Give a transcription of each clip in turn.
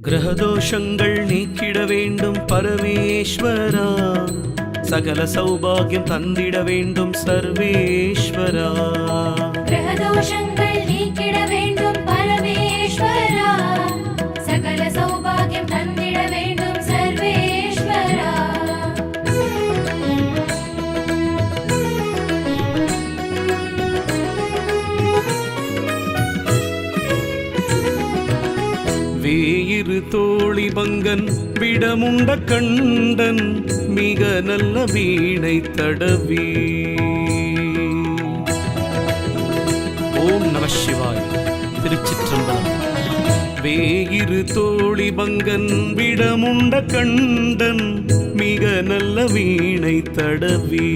கிரகதோஷங்கள் நீக்கிட வேண்டும் பரமேஸ்வரா, சகல சௌபாகியம் தந்திட வேண்டும் சர்வேஸ்வரா. கிரகதோஷங்கள் நீக்கிட வேண்டும் பரமேஸ்வரா, சகல சௌபாகியம் தந்திட வேண்டும் சர்வேஸ்வரா. வேயிரு தோழி பங்கன் விடமுண்ட கண்டன் மிக நல்ல வீணை தடவி. ஓம் நம சிவாய். திருச்சிற்றம்பலம். வேயிரு தோழி பங்கன் விடமுண்ட கண்டன் மிக நல்ல வீணை தடவி.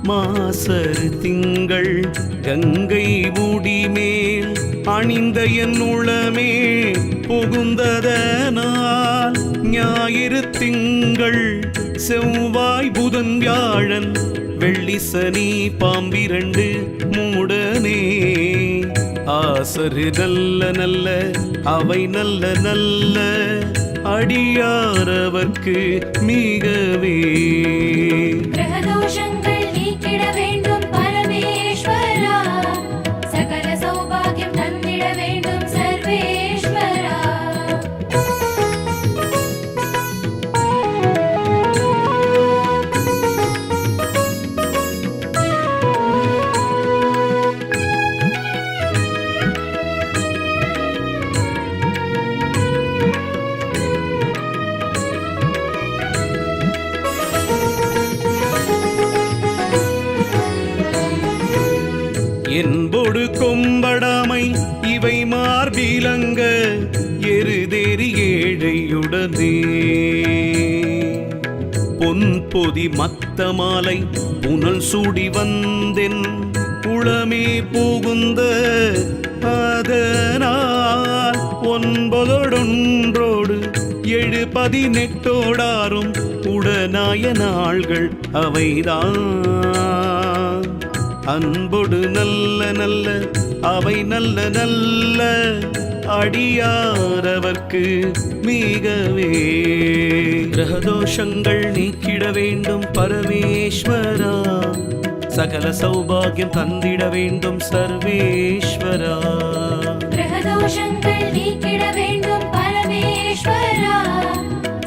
மாசரு திங்கள் கங்கை முடிமேல் அணிந்த என் உளமே புகுந்ததனால், ஞாயிறு திங்கள் செவ்வாய் புதன் வியாழன் வெள்ளி சனி பாம்பிரண்டு மூடனே. ஆசரு நல்ல நல்ல அவை நல்ல நல்ல அடியாரவர்க்கு மிகவே. கிரகதோஷங்கள் நீக்கிட வேண்டும் பரமேஸ்வரா, சகல சௌபாகியம் தந்திட வேண்டும் சர்வேஸ்வரா. என்பொடு கொம்படாமை இவை மார்பிலங்க எருதேறி ஏழையுடனே. பொன் பொதி மத்த மாலை புனல் சூடி வந்தென் உளமே புகுந்த அதனால், 9 7 உடனாய நாள்கள் அவைதான். அன்பொடு நல்ல நல்ல அவை நல்ல நல்ல அடியாரவர்க்கு மிகவே. கிரகதோஷங்கள் நீக்கிட வேண்டும் பரமேஸ்வரா, சகல சௌபாகியம் தந்திட வேண்டும் சர்வேஸ்வரா. கிரகதோஷங்கள் நீக்கிட வேண்டும் பரமேஸ்வரா,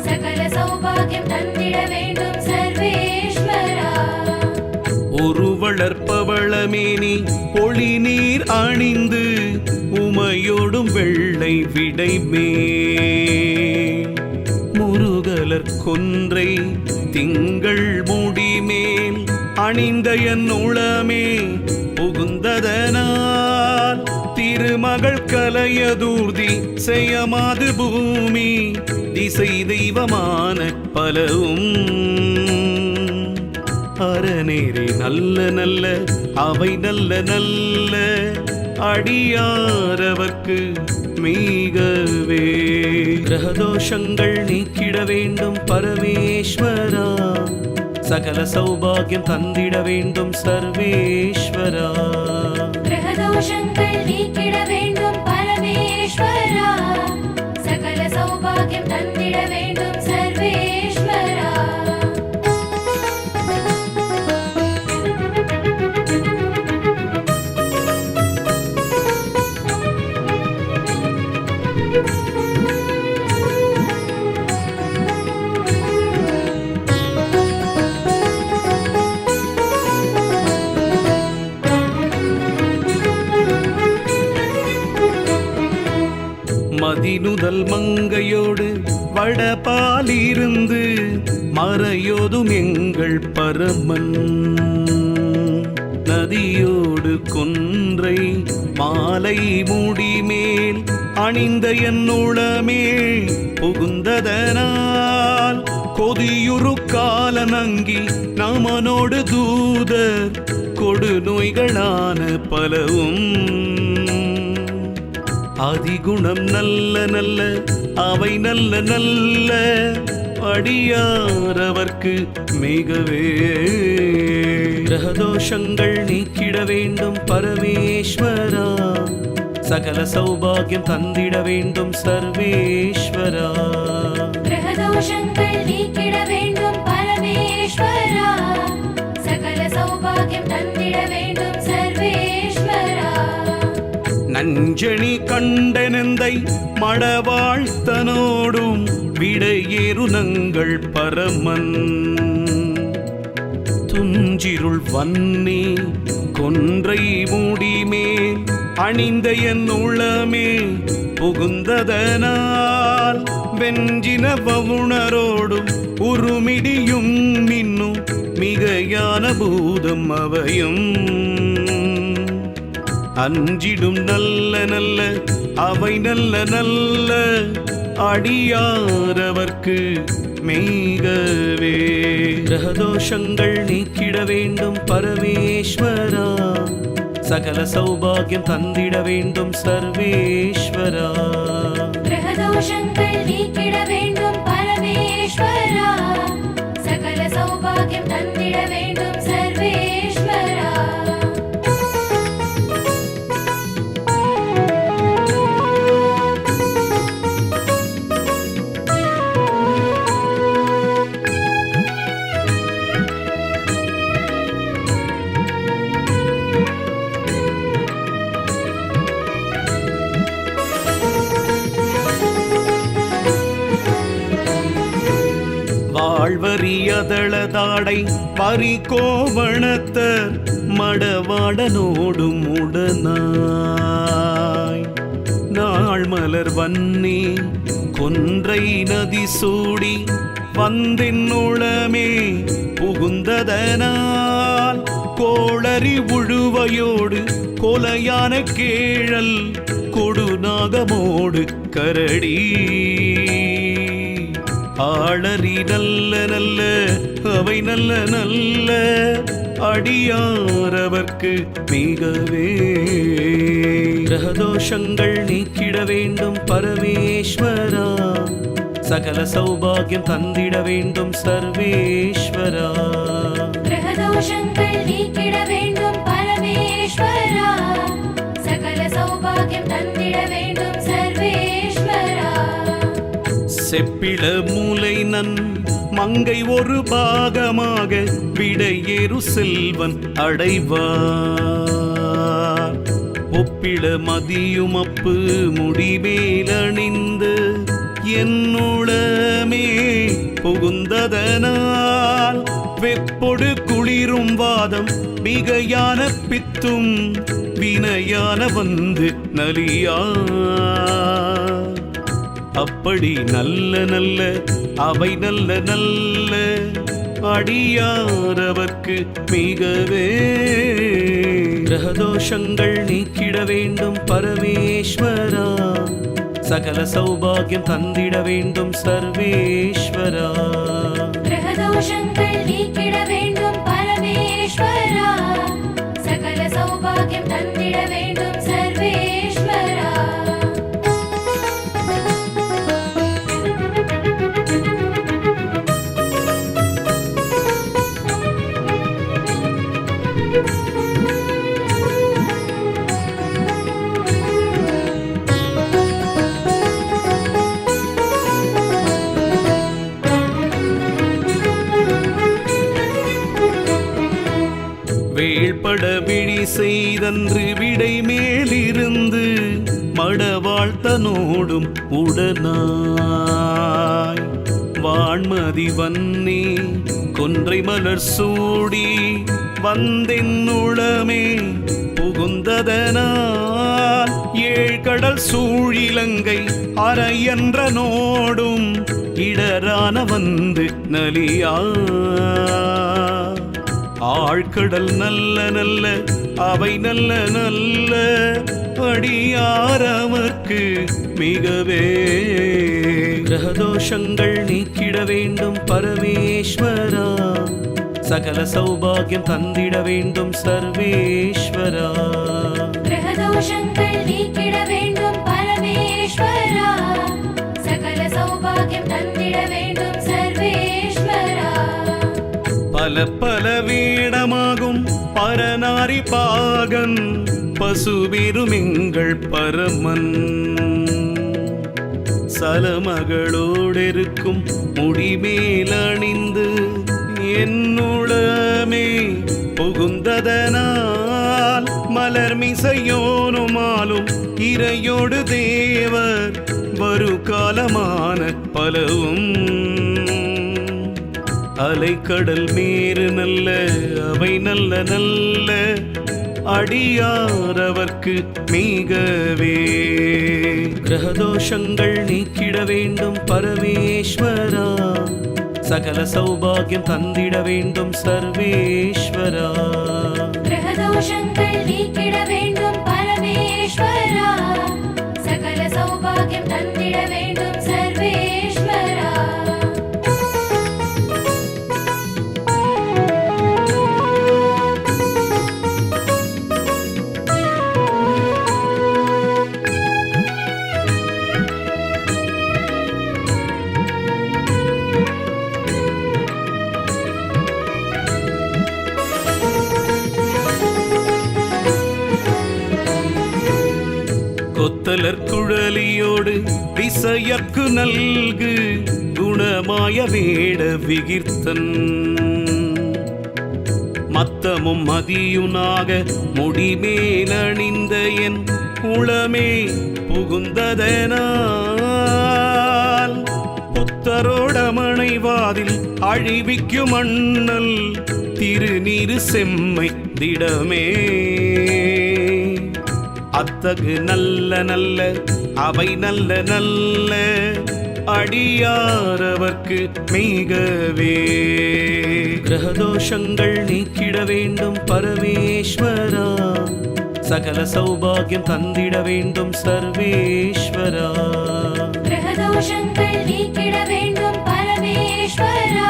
சகல சௌபாகியம் தந்திட வேண்டும் சர்வேஸ்வரா. ஒரு வளர்ப்பவளமேனி ஒளி நீர் அணிந்து உமையோடும் வெள்ளை விடைமே. முருகலர் கொன்றை திங்கள் முடிமேல் அணிந்த என் உளமே புகுந்ததனால், திருமகள் கலையதூர்தி செய்யமாது பூமி திசை தெய்வமான பலவும். அறநேரே நல்ல நல்ல அவை நல்ல நல்ல அடியாரவர்க்கு மிகவே. கிரகதோஷங்கள் நீக்கிட வேண்டும் பரமேஸ்வரா, சகல சௌபாகியம் தந்திட வேண்டும் சர்வேஸ்வரா. கிரகதோஷங்கள் நீக்கிட வேண்டும் பரமேஸ்வரா, சகல சௌபாகியம் தந்திட வேண்டும் சர்வேஸ்வரா. மதிநுதல் மங்கையோடு வடபாலிருந்து மறையோதும் எங்கள் பரமன், நதியோடு கொன்றை மாலை முடிமேல் அணிந்த என் உளமே புகுந்ததனால், கொதியுறு காலநங்கி நமனோடு தூதர் கொடு நோய்களான பலவும். அதிகுணம் நல்ல நல்ல அவை நல்ல நல்ல அடியாரவர்க்கு மிகவே. கிரகதோஷங்கள் நீக்கிட வேண்டும் பரமேஸ்வரா, சகல சௌபாகியம் தந்திட வேண்டும் சர்வேஸ்வரா. கிரகதோஷங்கள் நீக்கிட வேண்டும் பரமேஸ்வரா. சகல சௌபாகியம் தந்திட வேண்டும் சர்வேஸ்வரா. நஞ்சணி கண்டனந்தை மடவாழ்த்தனோடும் விடையேறுனங்கள் பரமன் துஞ்சிருள் வன்னி கொன்றை மூடிமேல் அணிந்த என் உளமே புகுந்ததனால் வெஞ்சின வவுணரோடும் உருமிடியும் இன்னும் மிகையான பூதம் அவையும் அஞ்சிடும் நல்ல நல்ல அவை நல்ல நல்ல அடியாரவர்க்கு மெய்கவே. கிரகதோஷங்கள் நீக்கிட வேண்டும் பரமேஸ்வரா. சகல சௌபாகியம் தந்திட வேண்டும் சர்வேஸ்வரா. கிரகதோஷங்கள் நீக்கிட வேண்டும் பரமேஸ்வரா. சகல சௌபாகியம் தந்திட வேண்டும் சர்வேஸ்வரா. வாழ்வறியதளதாடை பரிகோவணத்தர் மடவாடனோடும் உடனாய் நாள் மலர் வன்னி கொன்றை நதி சூடி வந்தென்னுளமே புகுந்ததனால் கோளறி உழுவையோடு கொலையான கேழல் கொடுநாகமோடு கரடி ஆளறி நல்ல நல்ல அவை நல்ல நல்ல அடியாரவர்க்கு மிகவே. கிரகதோஷங்கள் நீக்கிட வேண்டும் பரமேஸ்வரா. சகல சௌபாகியம் தந்திட வேண்டும் சர்வேஸ்வரா. கிரகதோஷங்கள் நீக்கிட வேண்டும் பரமேஸ்வரா. சகல சௌபாகியம் தந்திட வேண்டும் சர்வேஸ்வரா. செப்பிள மூலை நன் மங்கை ஒரு பாகமாக விடையேறு செல்வன் அடைவார். ஒப்பிள மதியுமப்பு முடிமேலணிந்து என்னுளமே புகுந்ததனால் வெப்பொடு குளிரும் வாதம் மிகையான பித்தும் வினையான வந்து நலியா. அப்படி நல்ல நல்ல அவை நல்ல நல்ல அடியாரவர்க்கு மிகவே. கிரகதோஷங்கள் நீக்கிட வேண்டும் பரமேஸ்வரா. சகல சௌபாகியம் தந்திட வேண்டும் சர்வேஸ்வரா. கிரகதோஷங்கள் நீக்கிட வேண்டும் பரமேஸ்வரா. சகல சௌபாகியம் தந்திட வேண்டும் சர்வேஸ்வரா. வேள்பட விழி செய்தன்று விடை மேலிருந்து மடவாழ்த்தனோடும் உடனாய் வான்மதி வன்னி கொன்றை மலர் சூடி வந்தென்னுளமே புகுந்ததனால் ஏழ்கடல் சூழிலங்கை அரையன்ற நோடும் இடரான வந்து நலியா. ஆழ்கடல் நல்ல நல்ல அவை நல்ல நல்ல அடியாரவர்க்கு மிகவே. கிரகதோஷங்கள் நீக்கிட வேண்டும் பரமேஸ்வரா. சகல சௌபாகியம் தந்திட வேண்டும் சர்வேஸ்வரா. கிரகதோஷங்கள் நீக்கிட வேண்டும் பரமேஸ்வரா. சகல சௌபாகியம் தந்திட வேண்டும் சர்வேஸ்வரா. பல பல வீடமாகும் பரநாரி பாகன் பசுபெருமெங்கள் பரமன் சலமகளோடிருக்கும் முடிமேல் அணிந்து என்னுளமே புகுந்ததனால் மலர்மிசையோனுமாலும் இறையோடு தேவர் வருகாலமான பலவும் அலைக்கடல் மேறு நல்ல அவை நல்ல நல்ல அடியாரவர்க்கு மிகவே கிரகதோஷங்கள் நீக்கிட வேண்டும் பரமேஸ்வரா சகல சௌபாகியம் தந்திட வேண்டும் சர்வேஸ்வரா கிரகதோஷங்கள் நீக்கிட வேண்டும் பரமேஸ்வரா சகல சௌபாகியம் தந்திட வேண்டும் சர்வேஸ்வரா கொத்தலர் குழலியோடு விசையக்கு நல்கு குணமாய வேட விகிர்த்தன் மத்தமும் மதியுனாக முடிமேலணிந்த என் உளமே புகுந்ததனால் புத்தரோடமனைவாதில் அழிவிக்கும் அண்ணல் திருநீரு செம்மை திடமே அத்தகு நல்ல நல்ல அவை நல்ல நல்ல அடியாரவர்க்கு மிகவே கிரகதோஷங்கள் நீக்கிட வேண்டும் பரமேஸ்வரா சகல சௌபாகியம் தந்திட வேண்டும் சர்வேஸ்வரா கிரகதோஷங்கள் நீக்கிட வேண்டும் பரமேஸ்வரா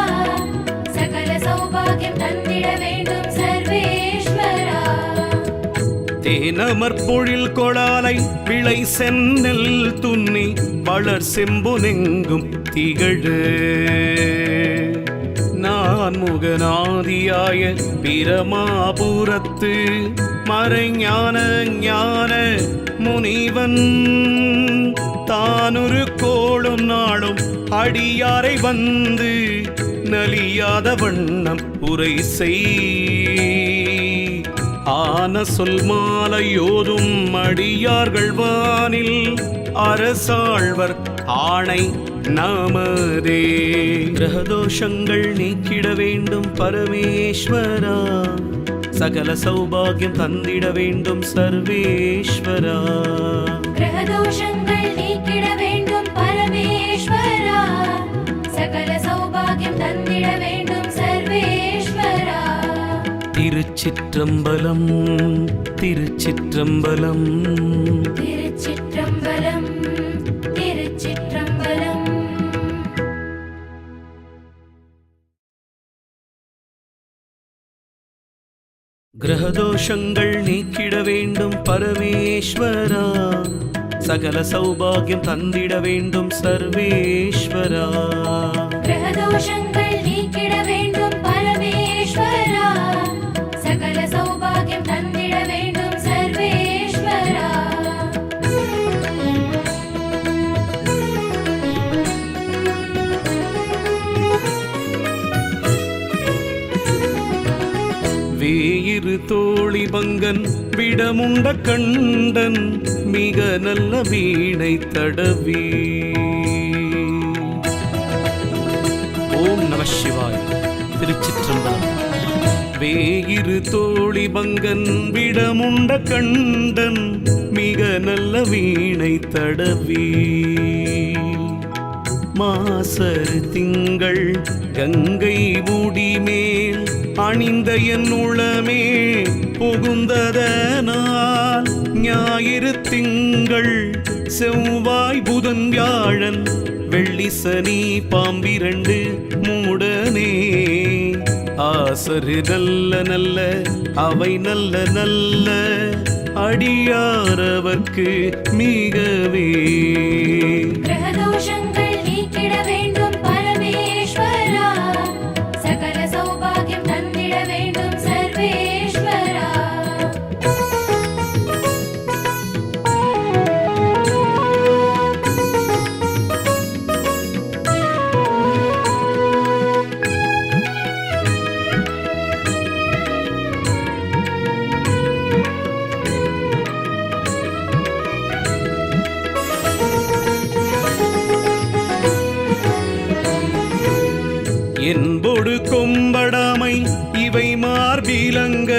சகல சௌபாகியம் தந்திட வேண்டும் சர்வேஸ்வரா தேனமற்பொழில் கொளாலை விளை சென்னல் துன்னி வளர் செம்புனெங்கும் திகழ நான் முகநாதியாய பிரமாபுரத்து மறைஞான ஞான முனிவன் தானொரு கோளும் நாளும் அடியாரை வந்து நலியாத வண்ணம் உரை செய் ஆன சொல் மாலையோதும் அடியார்கள் வானில் அரசாழ்வர் ஆணை நமதே கிரகதோஷங்கள் நீக்கிட வேண்டும் பரமேஸ்வரா சகல சௌபாகியம் தந்திட வேண்டும் சர்வேஸ்வரா கிரகதோஷங்கள் நீக்கிட வேண்டும் பரமேஸ்வரா சகல சௌபாகியம் தந்திட வேண்டும் சர்வேஸ்வரா திருச்சிற்றம்பலம் திருச்சிற்றம்பலம் திருச்சிற்றம்பலம் திருச்சிற்றம்பலம் கிரகதோஷங்கள் நீக்கிட வேண்டும் பரமேஸ்வரா சகல சௌபாகியம் தந்திட வேண்டும் சர்வேஸ்வரா கிரகதோஷங்கள் நீக்கிட வேண்டும் பரமேஸ்வரா சகல சௌபாகியம் தந்திட வேண்டும் சர்வேஸ்வரா வேயிரு தோழி பங்கன் விடமுண்ட கண்டன் மிக நல்ல வீணை தடவி ஓம் நம சிவாய் திருச்சிற்றம்பலம் வேயிரு தோழி பங்கன் விடமுண்ட கண்டன் மிக நல்ல வீணை தடவி மாசரு திங்கள் கங்கை முடிமேல் அணிந்த என் உளமே புகுந்ததனால் ஞாயிறு திங்கள் செவ்வாய் புதன் வியாழன் வெள்ளி சனி பாம்பிரண்டு மூடனே ஆசரு நல்ல நல்ல அவை நல்ல நல்ல அடியாரவர்க்கு மிகவே கிரகதோஷங்கள் நீக்கிட வேண்டும் பரமேஸ்வரா சகல சௌபாகியம் தந்திட வேண்டும் சர்வேஸ்வரா இவை மார்பிலங்க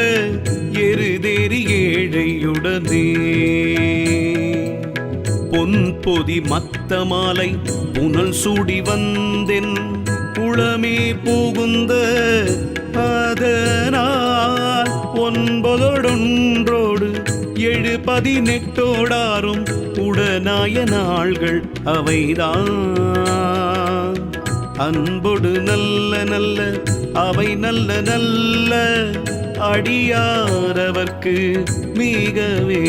எருதேறி ஏழையுடனே பொன் பொதி மத்த மாலை புனல் சூடி வந்தென் உளமே புகுந்த அதனால் 9 7 உடனாய நாள்கள் அவைதான் அன்பொடு நல்ல நல்ல அவை நல்ல நல்ல அடியாரவர்க்கு மிகவே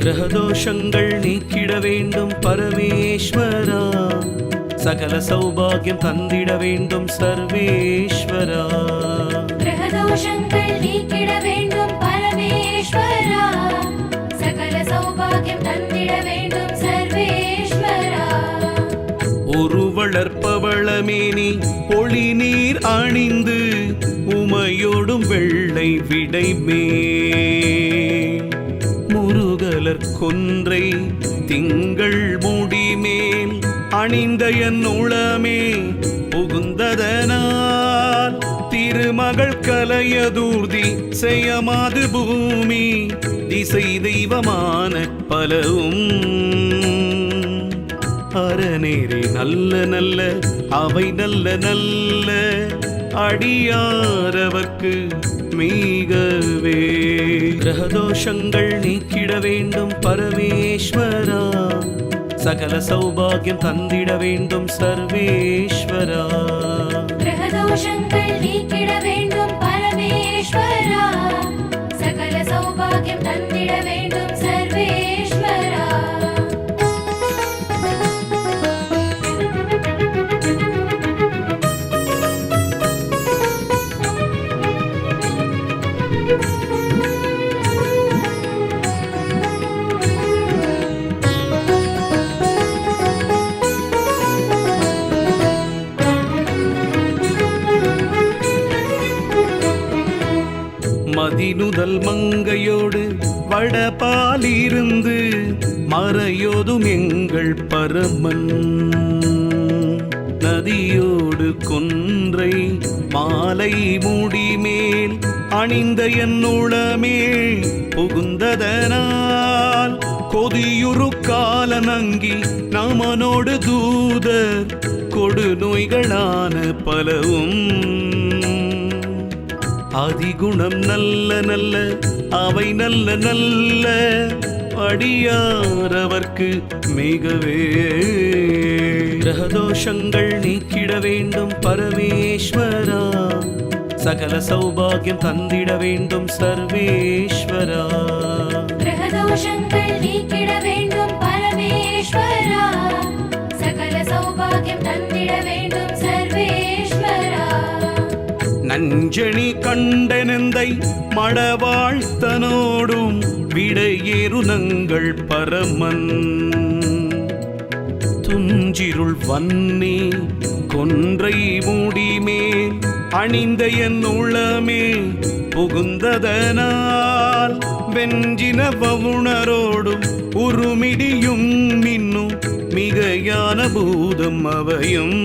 கிரகதோஷங்கள் நீக்கிட வேண்டும் பரமேஸ்வரா சகல சௌபாகியம் தந்திட வேண்டும் சர்வேஸ்வரா கிரகதோஷங்கள் நீக்கிட வேண்டும் பரமேஸ்வரா சகல சௌபாகியம் தந்திட வேண்டும் சர்வேஸ்வரா ஒரு வளர்ப்பவளமேனி ஒளி நீர் அணிந்து உமையோடும் வெள்ளை விடை மேல் முருகலர் கொன்றை திங்கள் முடிமேல் அணிந்த என் உளமே புகுந்ததனால் திருமகள் கலையதூர்தி செய்யமாது பூமி திசை தெய்வமான பலவும் அறநேரே நல்ல நல்ல அவை நல்ல நல்ல அடியாரவர்க்கு மிகவே கிரகதோஷங்கள் நீக்கிட வேண்டும் பரமேஸ்வரா சகல சௌபாகியம் தந்திட வேண்டும் சர்வேஸ்வரா கிரகதோஷங்கள் நீக்கிட வேண்டும் பரமேஸ்வரா சகல சௌபாகியம் தந்திட வேண்டும் சர்வேஸ்வரா மதினுதல் மங்கையோடு வடபாலிருந்து மறையோதும் எங்கள் பரமன் நதியோடு கொன்றை மாலை முடிமேல் அணிந்த என் உளமே புகுந்ததனால் கொதியுறு காலநங்கி நமனோடு தூதர் கொடு நோய்களான பலவும் அதிகுணம் நல்ல நல்ல அவை நல்ல நல்ல அடியாரவர்க்கு மிகவே கிரகதோஷங்கள் நீக்கிட வேண்டும் பரமேஸ்வரா சகல சௌபாகியம் தந்திட வேண்டும் சர்வேஸ்வரா கிரகதோஷங்கள் நீக்கிட வேண்டும் பரமேஸ்வரா சகல சௌபாகியம் தந்திட வேண்டும் சர்வேஸ்வரா நஞ்சணி கண்டனந்தை மடவாழ்த்தனோடும் விடையேறுனங்கள் பரமன் துஞ்சிருள் வன்னி கொன்றை மூடிமேல் அணிந்த என் உளமே புகுந்ததனால் வெஞ்சின வவுணரோடும் உருமிடியும் மின்னும் மிகையான பூதம் அவையும்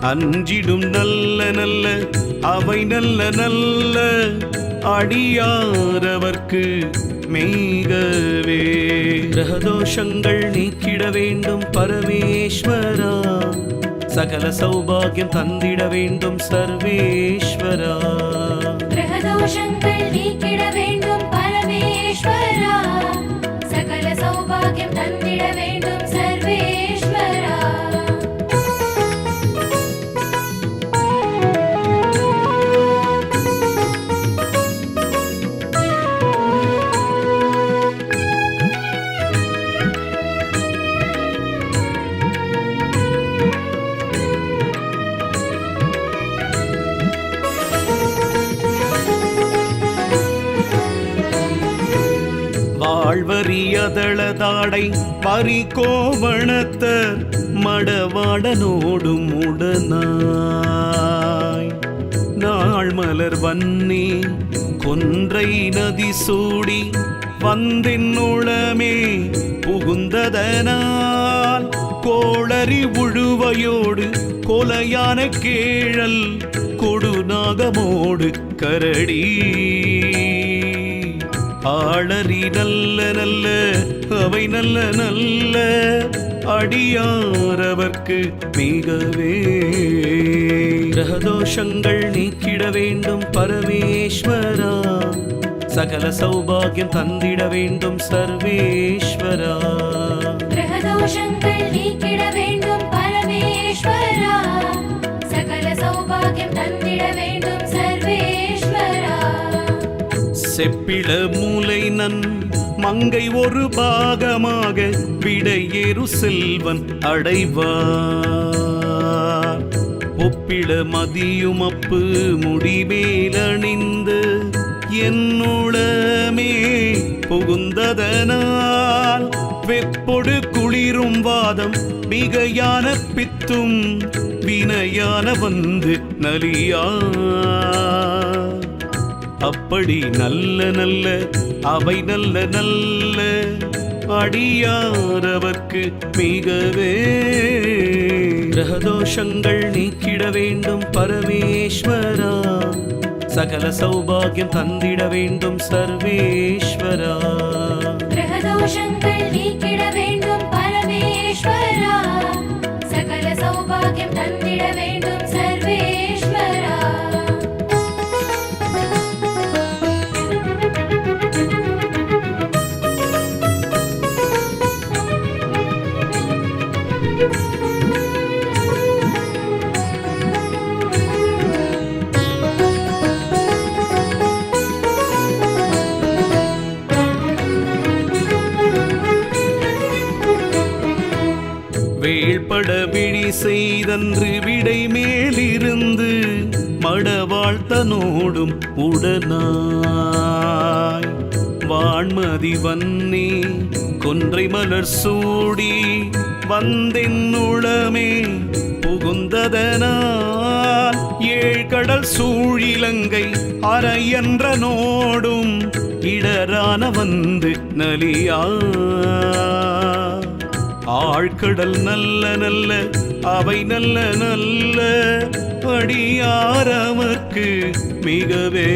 அஞ்சிடும் நல்ல நல்ல அவை நல்ல நல்ல அடியாரவர்க்கு மிகவே கிரகதோஷங்கள் நீக்கிட வேண்டும் பரமேஸ்வரா சகல சௌபாகியம் தந்திட வேண்டும் சர்வேஸ்வரா கிரகதோஷங்கள் நீக்கிட வேண்டும் பரமேஸ்வரா சகல சௌபாகியம் தந்திட வேண்டும் சர்வேஸ்வரா வாழ்வறியதளதாடை பரிகோவணத்தர் மடவாடனோடும் உடனாய் நாள் மலர் வன்னி கொன்றை நதி சூடி வந்தின் உளமே புகுந்ததனால் கோளறி உழுவையோடு கொலையான கேழல் கொடுநாகமோடு கரடி ஆளறி நல்ல நல்ல அவை நல்ல நல்ல அடியாரவர்க்கு மிகவே கிரகதோஷங்கள் நீக்கிட வேண்டும் பரமேஸ்வரா சகல சௌபாகியம் தந்திட வேண்டும் சர்வேஸ்வரா கிரகதோஷங்கள் நீக்கிட வேண்டும் பரமேஸ்வரா சகல சௌபாகியம் தந்திட வேண்டும் சர்வேஸ்வரா செப்பிள மூலை நன் மங்கை ஒரு பாகமாக விடையேறு செல்வன் அடைவார் ஒப்பிள மதியுமப்பு முடிமேலணிந்து என்னுளமே புகுந்ததனால் வெப்பொடு குளிரும் வாதம் மிகையான பித்தும் வினையான வந்து நலியா அப்படி நல்ல நல்ல அவை நல்ல நல்ல அடியாரவர்க்கு மிகவே கிரகதோஷங்கள் நீக்கிட வேண்டும் பரமேஸ்வரா சகல சௌபாகியம் தந்திட வேண்டும் சர்வேஸ்வரா கிரகதோஷங்கள் நீக்கிட வேண்டும் பரமேஸ்வரா சகல சௌபாகியம் தந்திட வேண்டும் சர்வேஸ்வரா வேள்பட விழி செய்தன்று விடை மேலிருந்து மடவாழ்த்தனோடும் உடனாய் வான்மதி வன்னி கொன்றை மலர் சூடி வந்தென்னுளமே புகுந்ததனால் ஏழ்கடல் சூழிலங்கை அரையன்ற நோடும் இடரான வந்து நலியா ஆழ்கடல் நல்ல நல்ல அவை நல்ல நல்ல அடியாரவர்க்கு மிகவே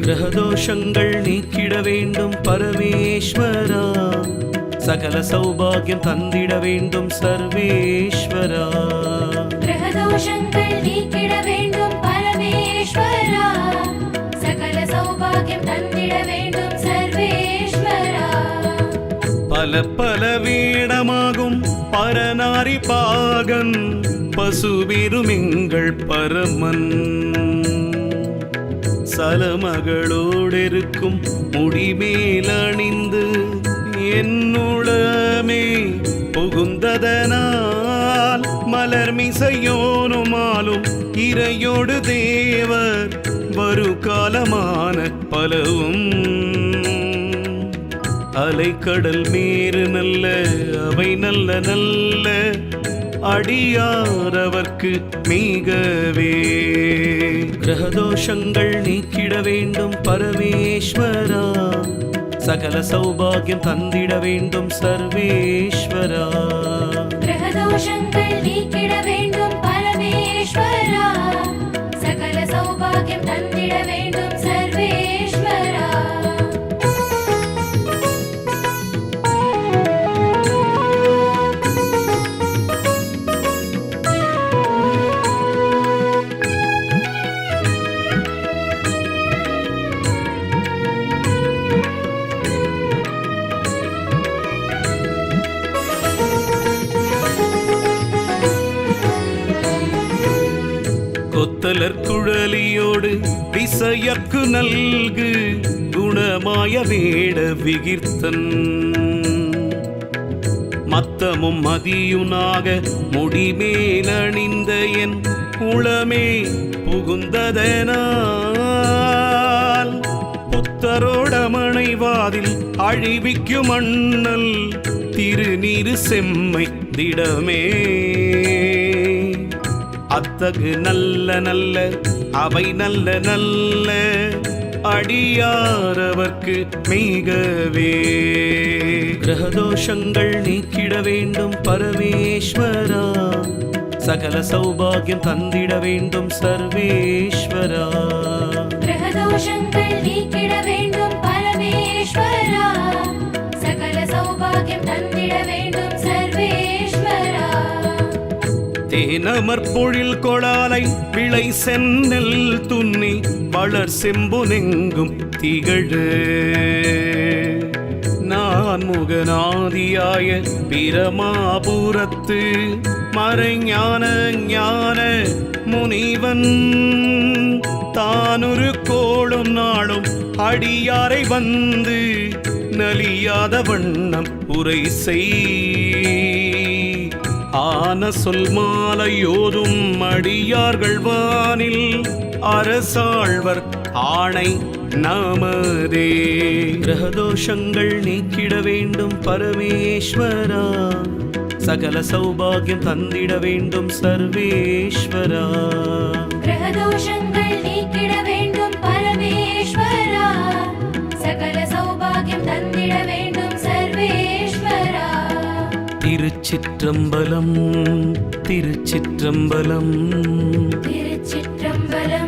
கிரகதோஷங்கள் நீக்கிட வேண்டும் பரமேஸ்வரா சகல சௌபாகியம் தந்திட வேண்டும் சர்வேஸ்வரா கிரகதோஷங்கள் நீக்கிட வேண்டும் பரமேஸ்வரா சகல சௌபாகியம் தந்திட வேண்டும் சர்வேஸ்வரா பல பல வீடமாகும் பரநாரி பாகன் பசுவிருமிங்கள் பரமன் சலமகளோடிருக்கும் முடிமேலணிந்து என்னுளமே புகுந்ததனால் மலர்மிசையோனுமாலும் இறையோடு தேவர் வருகாலமான பலவும் அலைக்கடல் மேறு நல்ல அவை நல்ல நல்ல அடியாரவர்க்கு மிகவே கிரகதோஷங்கள் நீக்கிட வேண்டும் பரமேஸ்வரா சகல சௌபாகியம் தந்திட வேண்டும் சர்வேஸ்வரா கிரகதோஷங்கள் நீக்கிட வேண்டும் பரமேஸ்வரா சகல சௌபாகியம் தந்திட வேண்டும் சர்வேஸ்வரா கொத்தலர் குழலியோடு திசையக்கு நல்கு குணமாய வேட விகிர்த்தன் மத்தமும் மதியுனாக முடிமேலணிந்த என் உளமே புகுந்ததனால் புத்தரோடமணைவாதில் அழிவிக்கும் அண்ணல் திருநீரு செம்மை திடமே அத்தகு நல்ல நல்ல அவை நல்ல நல்ல அடியாரவர்க்கு மிகவே கிரகதோஷங்கள் நீக்கிட வேண்டும் பரமேஸ்வரா சகல சௌபாகியம் தந்திட வேண்டும் சர்வேஸ்வரா. கிரகதோஷங்கள் நீக்கிட வேண்டும் பரமேஸ்வரா. சகல சௌபாகியம் தந்திட வேண்டும் சர்வேஸ்வரா. தேனமர்பொழில் கொளாலை விளை சென்னல் துன்னி வளர் செம்புனெங்கும் திகழ நான் முகநாதியாய பிரமாபுரத்து மறைஞான ஞான முனிவன் தானொரு கோளும் நாளும் அடியாரை வந்து நலியாத வண்ணம் உரை செய் ஆன சொல் மாலையோதும் அடியார்கள் வானில் அரசாழ்வர் ஆணை நமதே. கிரகதோஷங்கள் நீக்கிட வேண்டும் பரமேஸ்வரா. சகல சௌபாகியம் தந்திட வேண்டும் சர்வேஸ்வரா. கிரகதோஷங்கள் நீக்கிட வேண்டும் பரமேஸ்வரா. சகல சௌபாகியம் தந்திட வேண்டும் சர்வேஸ்வரா. திருச்சிற்றம்பலம் திருச்சிற்றம்பலம் திருச்சிற்றம்பலம்